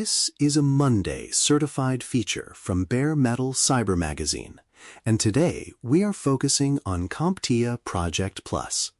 This is a Monday certified feature from Bare Metal Cyber Magazine, and today we are focusing on CompTIA Project Plus.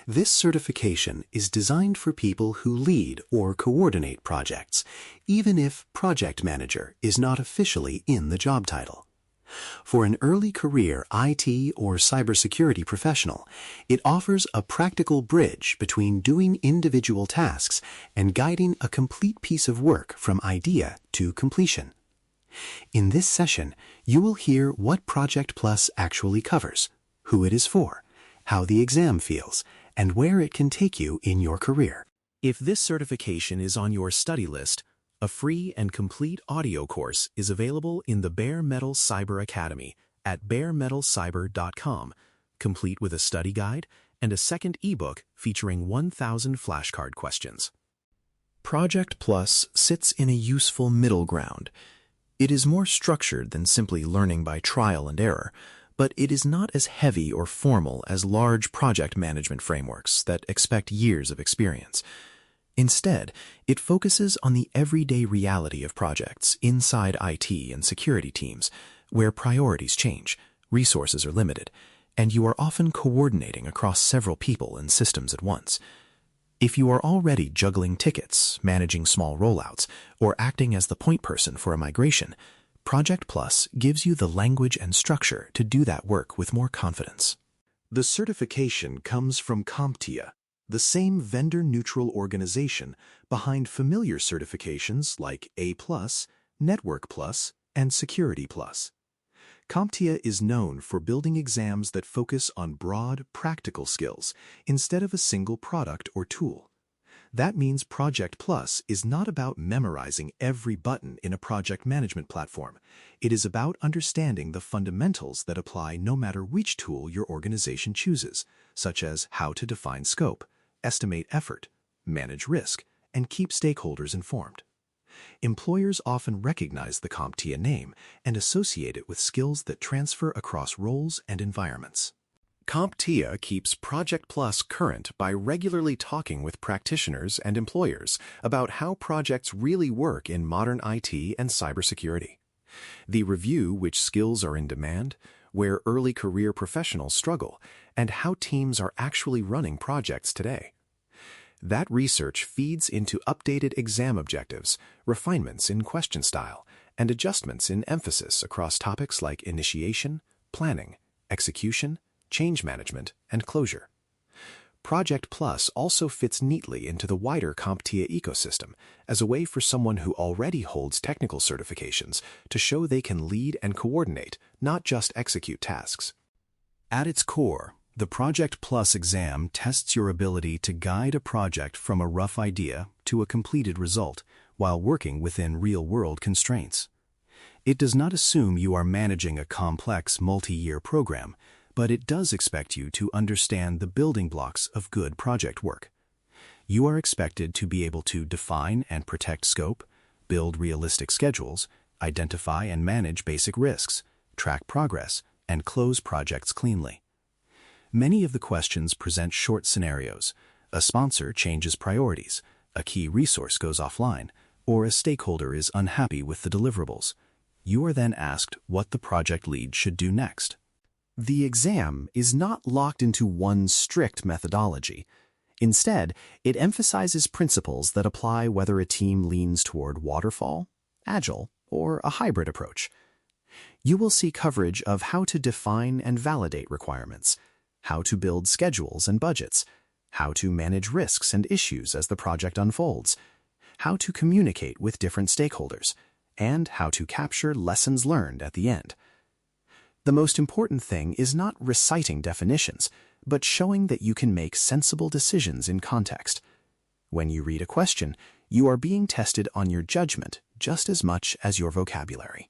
This certification is designed for people who lead or coordinate projects, even if project manager is not officially in the job title. For an early career IT or cybersecurity professional, it offers a practical bridge between doing individual tasks and guiding a complete piece of work from idea to completion. In this session, you will hear what Project Plus actually covers, who it is for, how the exam feels, and where it can take you in your career. If this certification is on your study list, a free and complete audio course is available in the Bare Metal Cyber Academy at baremetalcyber.com, complete with a study guide and a second ebook featuring 1,000 flashcard questions. Project Plus sits in a useful middle ground. It is more structured than simply learning by trial and error, but it is not as heavy or formal as large project management frameworks that expect years of experience. Instead, it focuses on the everyday reality of projects inside IT and security teams, where priorities change, resources are limited, and you are often coordinating across several people and systems at once. If you are already juggling tickets, managing small rollouts, or acting as the point person for a migration, Project Plus gives you the language and structure to do that work with more confidence. The certification comes from CompTIA, the same vendor-neutral organization behind familiar certifications like A+, Network Plus, and Security Plus. CompTIA is known for building exams that focus on broad, practical skills instead of a single product or tool. That means Project Plus is not about memorizing every button in a project management platform. It is about understanding the fundamentals that apply no matter which tool your organization chooses, such as how to define scope, estimate effort, manage risk, and keep stakeholders informed. Employers often recognize the CompTIA name and associate it with skills that transfer across roles and environments. CompTIA keeps Project Plus current by regularly talking with practitioners and employers about how projects really work in modern IT and cybersecurity. They review which skills are in demand, where early career professionals struggle, and how teams are actually running projects today. That research feeds into updated exam objectives, refinements in question style, and adjustments in emphasis across topics like initiation, planning, execution, change management, and closure. Project Plus also fits neatly into the wider CompTIA ecosystem as a way for someone who already holds technical certifications to show they can lead and coordinate, not just execute tasks. At its core, the Project Plus exam tests your ability to guide a project from a rough idea to a completed result while working within real-world constraints. It does not assume you are managing a complex multi-year program, but it does expect you to understand the building blocks of good project work. You are expected to be able to define and protect scope, build realistic schedules, identify and manage basic risks, track progress, and close projects cleanly. Many of the questions present short scenarios. A sponsor changes priorities, a key resource goes offline, or a stakeholder is unhappy with the deliverables. You are then asked what the project lead should do next. The exam is not locked into one strict methodology. Instead, it emphasizes principles that apply whether a team leans toward waterfall, agile, or a hybrid approach. You will see coverage of how to define and validate requirements, how to build schedules and budgets, how to manage risks and issues as the project unfolds, how to communicate with different stakeholders, and how to capture lessons learned at the end. The most important thing is not reciting definitions, but showing that you can make sensible decisions in context. When you read a question, you are being tested on your judgment just as much as your vocabulary.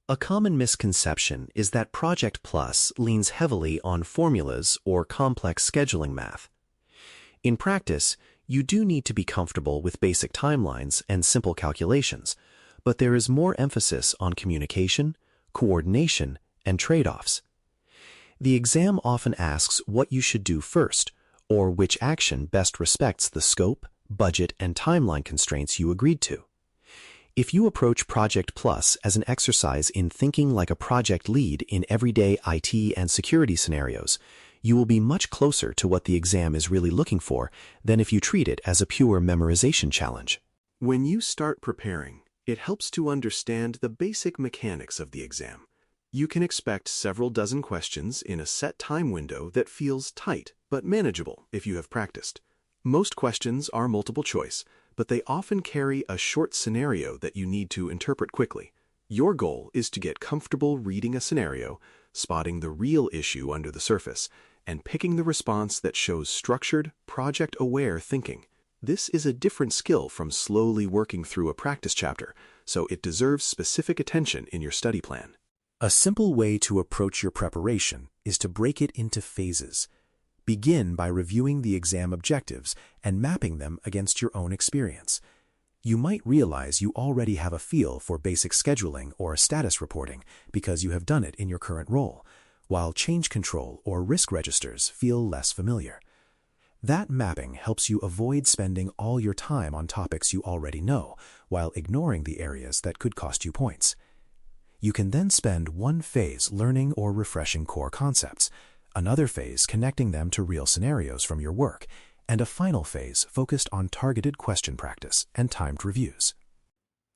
A common misconception is that Project Plus leans heavily on formulas or complex scheduling math. In practice, you do need to be comfortable with basic timelines and simple calculations, but there is more emphasis on communication, coordination, and trade-offs. The exam often asks what you should do first, or which action best respects the scope, budget, and timeline constraints you agreed to. If you approach Project Plus as an exercise in thinking like a project lead in everyday IT and security scenarios, you will be much closer to what the exam is really looking for than if you treat it as a pure memorization challenge. When you start preparing, it helps to understand the basic mechanics of the exam. You can expect several dozen questions in a set time window that feels tight but manageable if you have practiced. Most questions are multiple choice, but they often carry a short scenario that you need to interpret quickly. Your goal is to get comfortable reading a scenario, spotting the real issue under the surface, and picking the response that shows structured, project-aware thinking. This is a different skill from slowly working through a practice chapter, so it deserves specific attention in your study plan. A simple way to approach your preparation is to break it into phases. Begin by reviewing the exam objectives and mapping them against your own experience. You might realize you already have a feel for basic scheduling or status reporting because you have done it in your current role, while change control or risk registers feel less familiar. That mapping helps you avoid spending all your time on topics you already know, while ignoring the areas that could cost you points. You can then spend one phase learning or refreshing core concepts, another phase connecting them to real scenarios from your work, and a final phase focused on targeted question practice and timed reviews.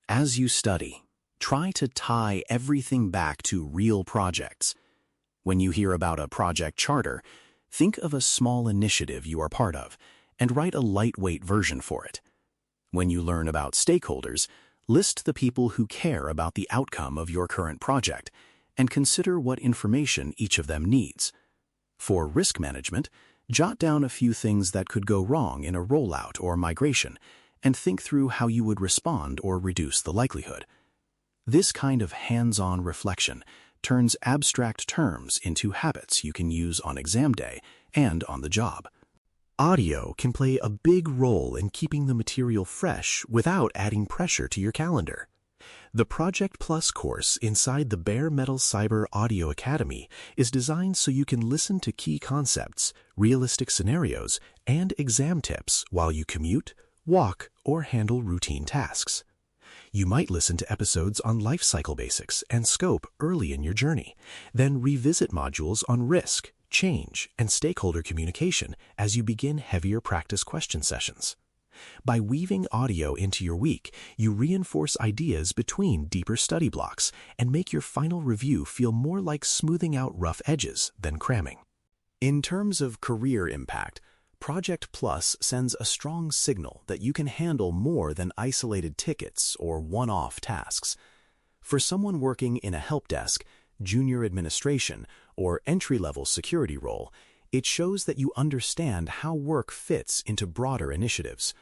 As you study, try to tie everything back to real projects. When you hear about a project charter, think of a small initiative you are part of and write a lightweight version for it. When you learn about stakeholders, list the people who care about the outcome of your current project and consider what information each of them needs. For risk management, jot down a few things that could go wrong in a rollout or migration and think through how you would respond or reduce the likelihood. This kind of hands-on reflection turns abstract terms into habits you can use on exam day and on the job. Audio can play a big role in keeping the material fresh without adding pressure to your calendar. The Project Plus course inside the Bare Metal Cyber Audio Academy is designed so you can listen to key concepts, realistic scenarios, and exam tips while you commute, walk, or handle routine tasks. You might listen to episodes on life cycle basics and scope early in your journey, then revisit modules on risk, change, and stakeholder communication as you begin heavier practice question sessions. By weaving audio into your week, you reinforce ideas between deeper study blocks and make your final review feel more like smoothing out rough edges than cramming. In terms of career impact, Project Plus sends a strong signal that you can handle more than isolated tickets or one-off tasks. For someone working in a help desk, junior administration, or entry-level security role, it shows that you understand how work fits into broader initiatives.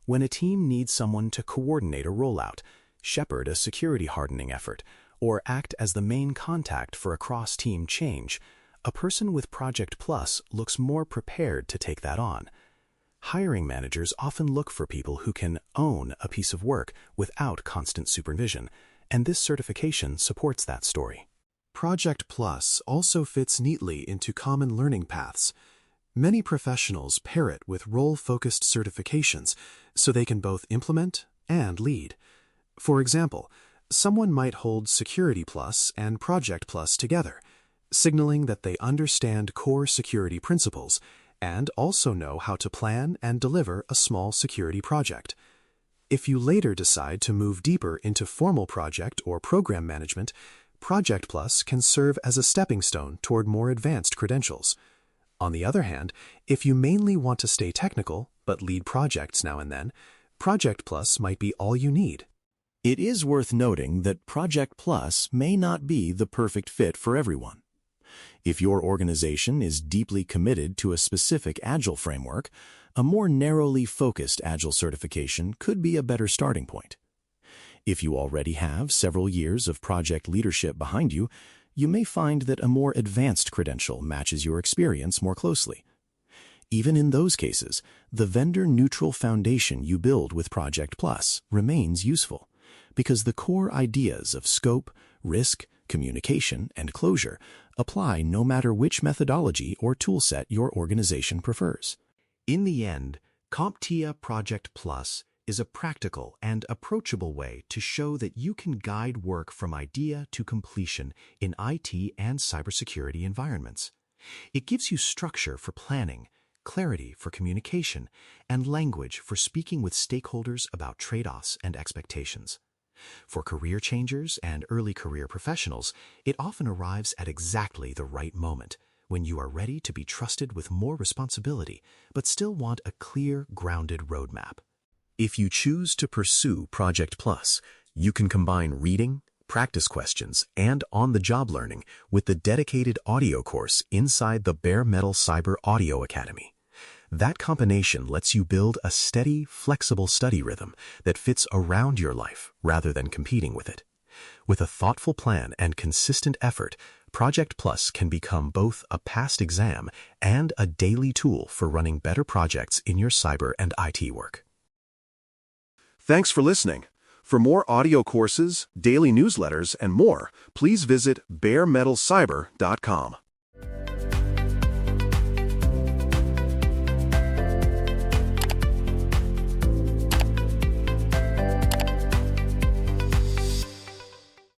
When a team needs someone to coordinate a rollout, shepherd a security hardening effort, or act as the main contact for a cross-team change, a person with Project Plus looks more prepared to take that on. Hiring managers often look for people who can own a piece of work without constant supervision, and this certification supports that story. Project Plus also fits neatly into common learning paths. Many professionals pair it with role-focused certifications so they can both implement and lead. For example, someone might hold Security Plus and Project Plus together, signaling that they understand core security principles and also know how to plan and deliver a small security project. If you later decide to move deeper into formal project or program management, Project Plus can serve as a stepping stone toward more advanced credentials. On the other hand, if you mainly want to stay technical but lead projects now and then, Project Plus might be all you need. It is worth noting that Project Plus may not be the perfect fit for everyone. If your organization is deeply committed to a specific Agile framework, a more narrowly focused Agile certification could be a better starting point. If you already have several years of project leadership behind you, you may find that a more advanced credential matches your experience more closely. Even in those cases, the vendor-neutral foundation you build with Project Plus remains useful, because the core ideas of scope, risk, communication, and closure apply no matter which methodology or toolset your organization prefers. In the end, CompTIA Project Plus is a practical and approachable way to show that you can guide work from idea to completion in IT and cybersecurity environments. It gives you structure for planning, clarity for communication, and language for speaking with stakeholders about trade-offs and expectations. For career changers and early career professionals, it often arrives at exactly the right moment, when you are ready to be trusted with more responsibility, but still want a clear, grounded roadmap. If you choose to pursue Project Plus, you can combine reading, practice questions, and on-the-job learning with the dedicated audio course inside the Bare Metal Cyber Audio Academy. That combination lets you build a steady, flexible study rhythm that fits around your life rather than competing with it. With a thoughtful plan and consistent effort, Project Plus can become both a past exam and a daily tool for running better projects in your cyber and IT work. Thanks for listening. For more audio courses, daily newsletters, and more, please visit baremetalcyber.com.